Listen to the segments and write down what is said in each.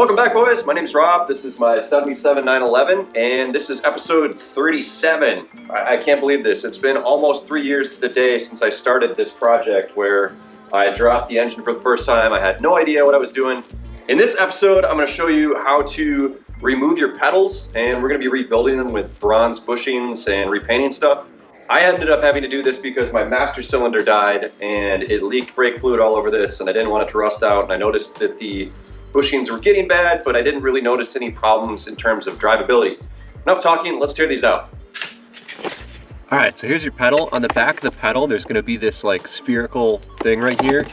Welcome back, boys. My name's Rob. This is my 77 911, and this is episode 37. I can't believe this. It's been almost 3 years to the day since I started this project where I dropped the engine for the first time. I had no idea what I was doing. In this episode, I'm going to show you how to remove your pedals, and we're going to be rebuilding them with bronze bushings and repainting stuff. I ended up having to do this because my master cylinder died and it leaked brake fluid all over this, and I didn't want it to rust out, and I noticed that the bushings were getting bad, but I didn't really notice any problems in terms of drivability. Enough talking, let's tear these out. All right, so here's your pedal. On the back of the pedal, there's gonna be this like spherical thing right here.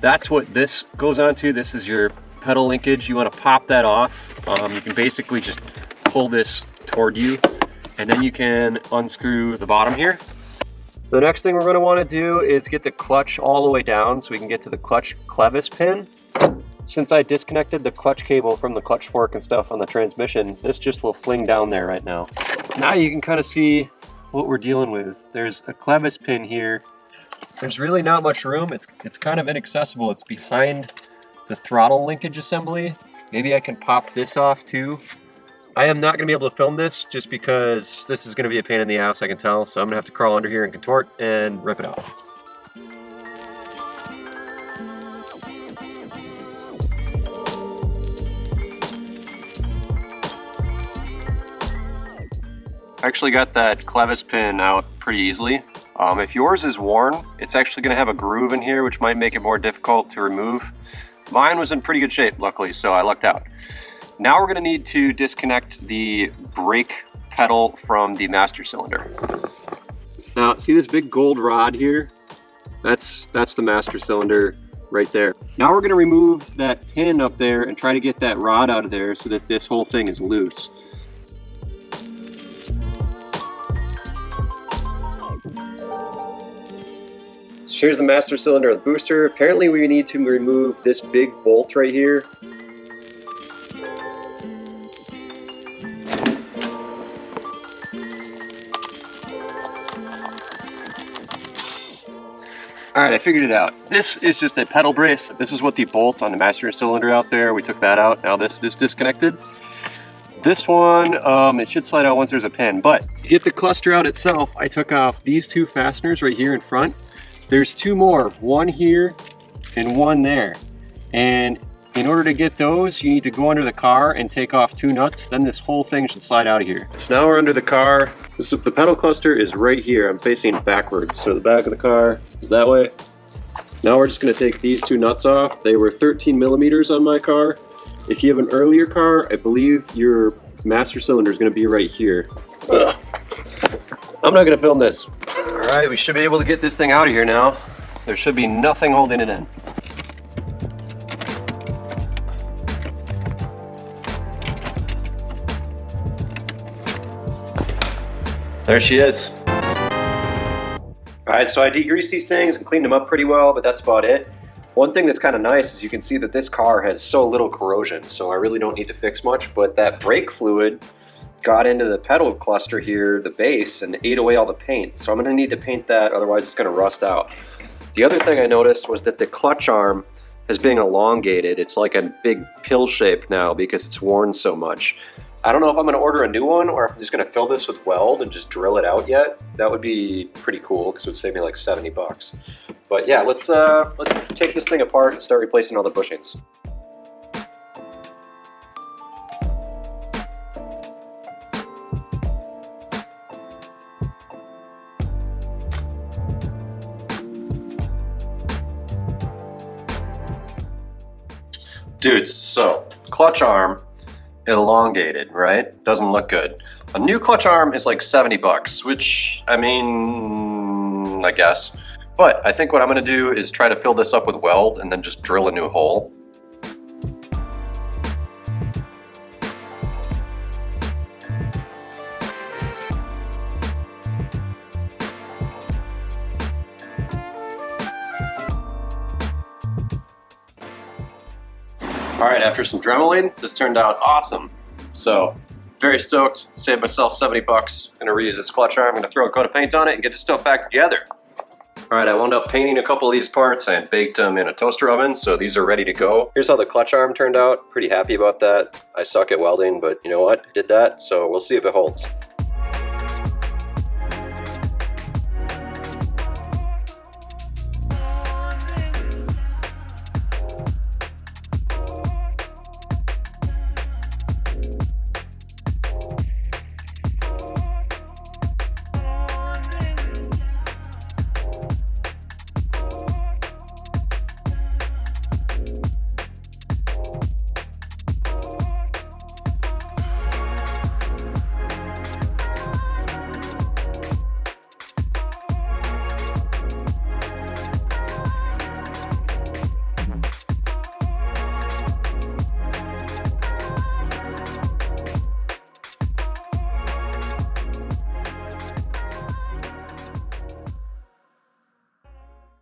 That's what this goes onto. This is your pedal linkage. You wanna pop that off. You can basically just pull this toward you, and then you can unscrew the bottom here. The next thing we're gonna wanna do is get the clutch all the way down so we can get to the clutch clevis pin. Since I disconnected the clutch cable from the clutch fork and stuff on the transmission, this just will fling down there right now. Now you can kind of see what we're dealing with. There's a clevis pin here. There's really not much room. It's kind of inaccessible. It's behind the throttle linkage assembly. Maybe I can pop this off too. I am not gonna be able to film this just because this is gonna be a pain in the ass, I can tell. So I'm gonna have to crawl under here and contort and rip it out. I actually got that clevis pin out pretty easily. If yours is worn, it's actually going to have a groove in here, which might make it more difficult to remove. Mine was in pretty good shape, luckily, so I lucked out. Now we're going to need to disconnect the brake pedal from the master cylinder. Now, see this big gold rod here? That's the master cylinder right there. Now we're going to remove that pin up there and try to get that rod out of there so that this whole thing is loose. So here's the master cylinder and booster. Apparently we need to remove this big bolt right here. Alright, I figured it out. This is just a pedal brace. This is what the bolt on the master cylinder out there, we took that out. Now this is disconnected. This one, it should slide out once there's a pin, but to get the cluster out itself, I took off these two fasteners right here in front. There's two more, one here and one there. And in order to get those, you need to go under the car and take off two nuts. Then this whole thing should slide out of here. So now we're under the car. The pedal cluster is right here. I'm facing backwards. So the back of the car is that way. Now we're just gonna take these two nuts off. They were 13 millimeters on my car. If you have an earlier car, I believe your master cylinder is gonna be right here. Ugh. I'm not gonna film this. All right, we should be able to get this thing out of here now. There should be nothing holding it in. There she is. All right, so I degreased these things and cleaned them up pretty well, but that's about it. One thing that's kind of nice is you can see that this car has so little corrosion, so I really don't need to fix much, but that brake fluid got into the pedal cluster here, the base, and ate away all the paint. So I'm gonna need to paint that, otherwise it's gonna rust out. The other thing I noticed was that the clutch arm is being elongated. It's like a big pill shape now because it's worn so much. I don't know if I'm gonna order a new one or if I'm just gonna fill this with weld and just drill it out yet. That would be pretty cool because it would save me like 70 bucks. But yeah, let's take this thing apart and start replacing all the bushings. Dudes, so clutch arm elongated, right? Doesn't look good. A new clutch arm is like 70 bucks, which, I mean, I guess. But I think what I'm gonna do is try to fill this up with weld and then just drill a new hole. All right, after some dremeling, this turned out awesome. So, very stoked, saved myself 70 bucks. Gonna reuse this clutch arm, I'm gonna throw a coat of paint on it and get this stuff back together. All right, I wound up painting a couple of these parts and baked them in a toaster oven, so these are ready to go. Here's how the clutch arm turned out. Pretty happy about that. I suck at welding, but you know what? I did that, so we'll see if it holds.